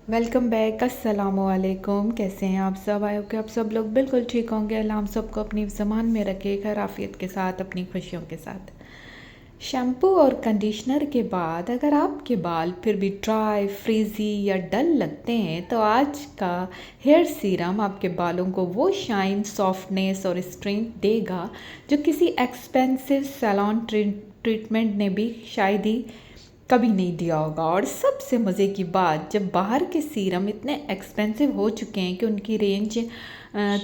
Welcome back. अस्सलामुअलैकुम। कैसे हैं आप सब? आए हो कि आप सब लोग बिल्कुल ठीक होंगे। अल्लाह हम सबको अपनी ज़मान में रखे, खैर आफियत के साथ, अपनी खुशियों के साथ। शैम्पू और कंडीशनर के बाद अगर आपके बाल फिर भी ड्राई, फ्रीज़ी या डल लगते हैं तो आज का हेयर सीरम आपके बालों को वो शाइन, सॉफ्टनेस और स्ट्रेंथ देगा जो किसी एक्सपेंसिव सैलून ट्रीटमेंट ने भी शायद ही कभी नहीं दिया होगा। और सबसे मज़े की बात, जब बाहर के सीरम इतने एक्सपेंसिव हो चुके हैं कि उनकी रेंज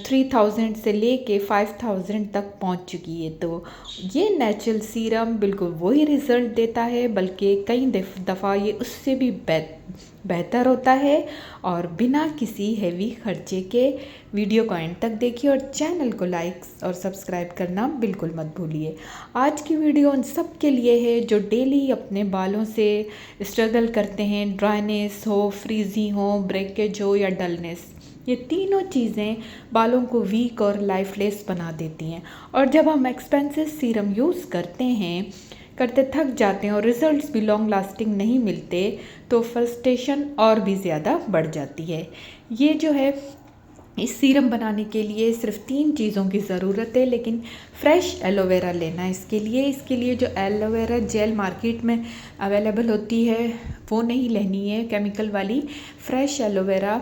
3000 से लेके 5000 तक पहुंच चुकी है, तो ये नेचुरल सीरम बिल्कुल वही रिज़ल्ट देता है, बल्कि कई दफ़ा ये उससे भी बेहतर होता है। और बिना किसी हैवी खर्चे के वीडियो को एंड तक देखिए और चैनल को लाइक और सब्सक्राइब करना बिल्कुल मत भूलिए। आज की वीडियो उन सब के लिए है जो डेली अपने बालों से स्ट्रगल करते हैं, ड्राइनेस हो, फ्रीजी हो, ब्रेकेज हो या डलनेस। ये तीनों चीज़ें बालों को वीक और लाइफलेस बना देती हैं। और जब हम एक्सपेंसिव सीरम यूज़ करते थक जाते हैं और रिजल्ट्स भी लॉन्ग लास्टिंग नहीं मिलते, तो फ्रस्ट्रेशन और भी ज़्यादा बढ़ जाती है। ये जो है, इस सीरम बनाने के लिए सिर्फ 3 चीज़ों की ज़रूरत है, लेकिन फ्रेश एलोवेरा लेना है इसके लिए जो एलोवेरा जेल मार्केट में अवेलेबल होती है वो नहीं लेनी है, केमिकल वाली। फ्रेश एलोवेरा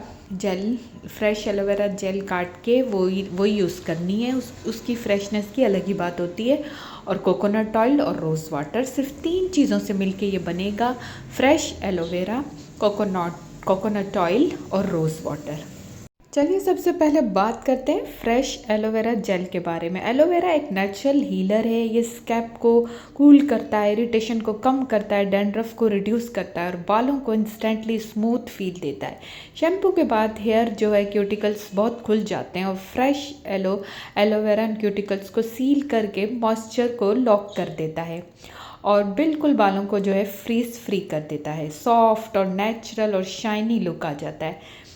जेल काट के वही यूज़ करनी है। उसकी फ्रेशनेस की अलग ही बात होती है। और कोकोनट ऑयल और रोज़ वाटर, सिर्फ 3 चीज़ों से मिलके ये बनेगा फ्रेश एलोवेरा, कोकोनट ऑयल और रोज़ वाटर। चलिए सबसे पहले बात करते हैं फ्रेश एलोवेरा जेल के बारे में। एलोवेरा एक नेचुरल हीलर है। ये स्कैल्प को कूल करता है, इरिटेशन को कम करता है, डैंड्रफ को रिड्यूस करता है और बालों को इंस्टेंटली स्मूथ फील देता है। शैम्पू के बाद हेयर जो है, क्यूटिकल्स बहुत खुल जाते हैं और फ्रेश एलोवेरा क्यूटिकल्स को सील करके मॉइस्चर को लॉक कर देता है और बिल्कुल बालों को जो है फ्रीज फ्री कर देता है। सॉफ्ट और नेचुरल और शाइनी लुक आ जाता है।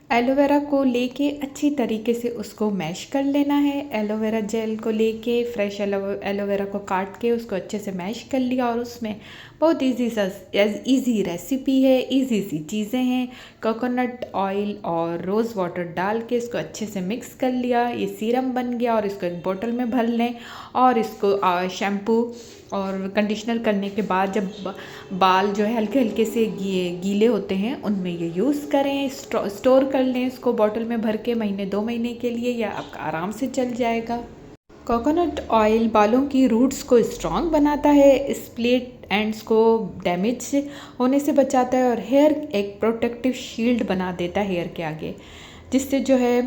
एलोवेरा को लेके अच्छी तरीके से उसको मैश कर लेना है। एलोवेरा जेल को लेके फ्रेश एलोवेरा को काट के उसको अच्छे से मैश कर लिया और उसमें बहुत इजी रेसिपी है, इजी सी चीज़ें हैं। कोकोनट ऑयल और रोज़ वाटर डाल के इसको अच्छे से मिक्स कर लिया, ये सीरम बन गया। और इसको एक बोतल में भर लें और इसको शैम्पू और कंडीशनर करने के बाद जब बाल जो है हल्के हल्के से गीले होते हैं, उनमें ये यूज़ करें। स्टोर कर लें इसको बॉटल में भर के, महीने 2 महीने के लिए, या आपका आराम से चल जाएगा। कोकोनट ऑयल बालों की रूट्स को स्ट्रॉन्ग बनाता है, स्प्लिट एंड्स को डैमेज होने से बचाता है और हेयर एक प्रोटेक्टिव शील्ड बना देता है हेयर के आगे, जिससे जो है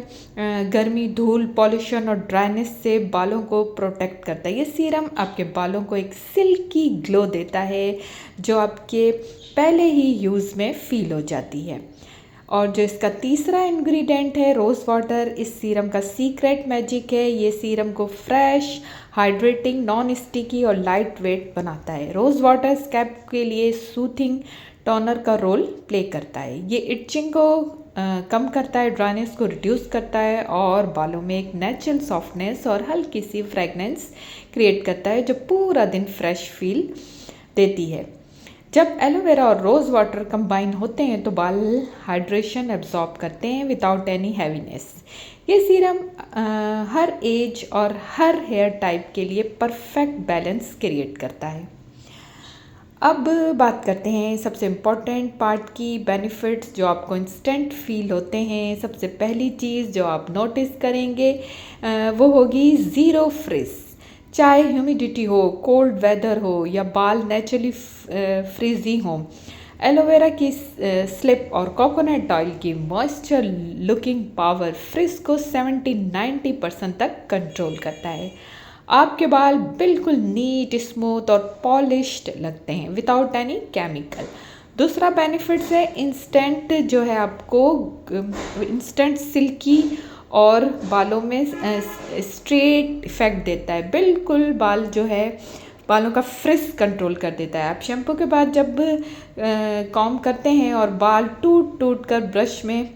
गर्मी, धूल, पॉल्यूशन और ड्राइनेस से बालों को प्रोटेक्ट करता है। ये सीरम आपके बालों को एक सिल्की ग्लो देता है जो आपके पहले ही यूज़ में फील हो जाती है। और जो इसका तीसरा इंग्रेडिएंट है रोज़ वाटर, इस सीरम का सीक्रेट मैजिक है। ये सीरम को फ्रेश, हाइड्रेटिंग, नॉन स्टिकी और लाइट वेट बनाता है। रोज़ वाटर स्कैल्प के लिए सूथिंग टोनर का रोल प्ले करता है। ये इचिंग को कम करता है, ड्राइनेस को रिड्यूस करता है और बालों में एक नेचुरल सॉफ्टनेस और हल्की सी फ्रेगनेंस क्रिएट करता है जो पूरा दिन फ्रेश फील देती है। जब एलोवेरा और रोज़ वाटर कंबाइन होते हैं तो बाल हाइड्रेशन एब्जॉर्ब करते हैं विदाउट एनी हैवीनेस। ये सीरम हर एज और हर हेयर टाइप के लिए परफेक्ट बैलेंस क्रिएट करता है। अब बात करते हैं सबसे इम्पॉर्टेंट पार्ट की, बेनिफिट्स जो आपको इंस्टेंट फील होते हैं। सबसे पहली चीज़ जो आप नोटिस करेंगे वो होगी ज़ीरो फ्रिज। चाहे ह्यूमिडिटी हो, कोल्ड वेदर हो या बाल नेचुरली फ्रीजी हो, एलोवेरा की स्लिप और कोकोनट ऑयल की मॉइस्चर लुकिंग पावर फ्रिज को 70-90% तक कंट्रोल करता है। आपके बाल बिल्कुल नीट, स्मूथ और पॉलिश्ड लगते हैं विदाउट एनी केमिकल। दूसरा बेनिफिट्स है इंस्टेंट जो है, आपको इंस्टेंट सिल्की और बालों में स्ट्रेट इफेक्ट देता है। बिल्कुल बाल जो है, बालों का फ्रिज कंट्रोल कर देता है। आप शैम्पू के बाद जब कॉम्ब करते हैं और बाल टूट टूट कर ब्रश में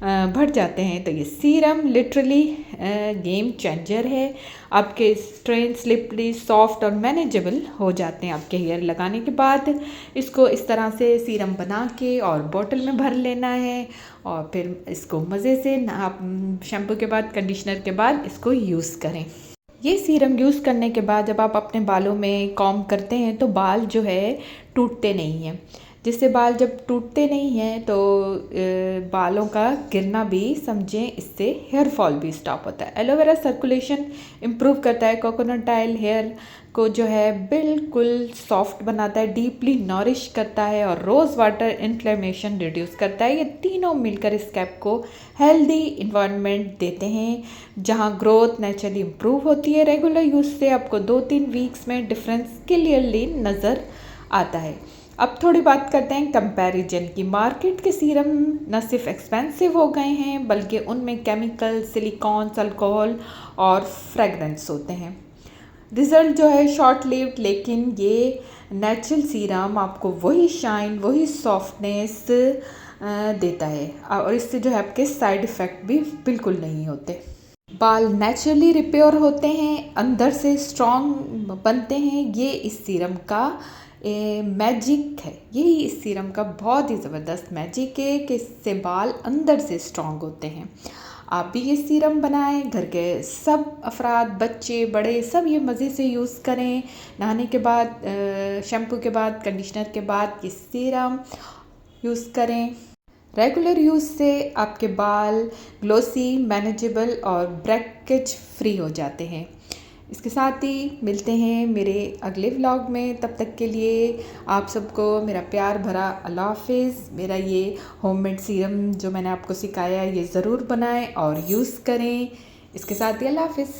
बढ़ जाते हैं। तो ये सीरम लिटरली गेम चेंजर है। आपके स्ट्रेन स्लिपरी सॉफ्ट और मैनेजेबल हो जाते हैं आपके हेयर लगाने के बाद। इसको इस तरह से सीरम बना के और बॉटल में भर लेना है और फिर इसको मज़े से आप शैम्पू के बाद कंडीशनर के बाद इसको यूज़ करें। ये सीरम यूज़ करने के बाद जब आप अपने बालों में कॉम्ब करते हैं तो बाल जो है टूटते नहीं हैं। जिससे बाल जब टूटते नहीं हैं तो बालों का गिरना भी समझें, इससे हेयर फॉल भी स्टॉप होता है। एलोवेरा सर्कुलेशन इम्प्रूव करता है, कोकोनट ऑयल हेयर को जो है बिल्कुल सॉफ्ट बनाता है, डीपली नॉरिश करता है और रोज़ वाटर इन्फ्लेमेशन रिड्यूस करता है। ये तीनों मिलकर स्कैल्प को हेल्दी इन्वायरमेंट देते हैं जहाँ ग्रोथ नेचुरली इम्प्रूव होती है। रेगुलर यूज़ से आपको 2-3 वीक्स में डिफरेंस क्लियरली नज़र आता है। अब थोड़ी बात करते हैं कंपैरिजन की। मार्केट के सीरम न सिर्फ एक्सपेंसिव हो गए हैं बल्कि उनमें केमिकल, सिलिकॉन्स, अल्कोहल और फ्रेगरेंस होते हैं। रिज़ल्ट जो है शॉर्ट लिव्ड, लेकिन ये नेचुरल सीरम आपको वही शाइन, वही सॉफ्टनेस देता है और इससे जो है आपके साइड इफ़ेक्ट भी बिल्कुल नहीं होते। बाल नेचुरली रिपेयर होते हैं, अंदर से स्ट्रॉन्ग बनते हैं। ये इस सीरम का मैजिक है। यही इस सीरम का बहुत ही ज़बरदस्त मैजिक है कि इससे बाल अंदर से स्ट्रॉन्ग होते हैं। आप भी ये सीरम बनाएं, घर के सब अफराद, बच्चे बड़े सब ये मज़े से यूज़ करें। नहाने के बाद, शैम्पू के बाद, कंडीशनर के बाद ये सीरम यूज़ करें। रेगुलर यूज़ से आपके बाल ग्लोसी, मैनेजेबल और ब्रेकेज फ्री हो जाते हैं। इसके साथ ही मिलते हैं मेरे अगले व्लॉग में। तब तक के लिए आप सबको मेरा प्यार भरा अल्लाह हाफिज़। मेरा ये होममेड सीरम जो मैंने आपको सिखाया ये ज़रूर बनाएं और यूज़ करें। इसके साथ ही अल्लाह हाफिज़।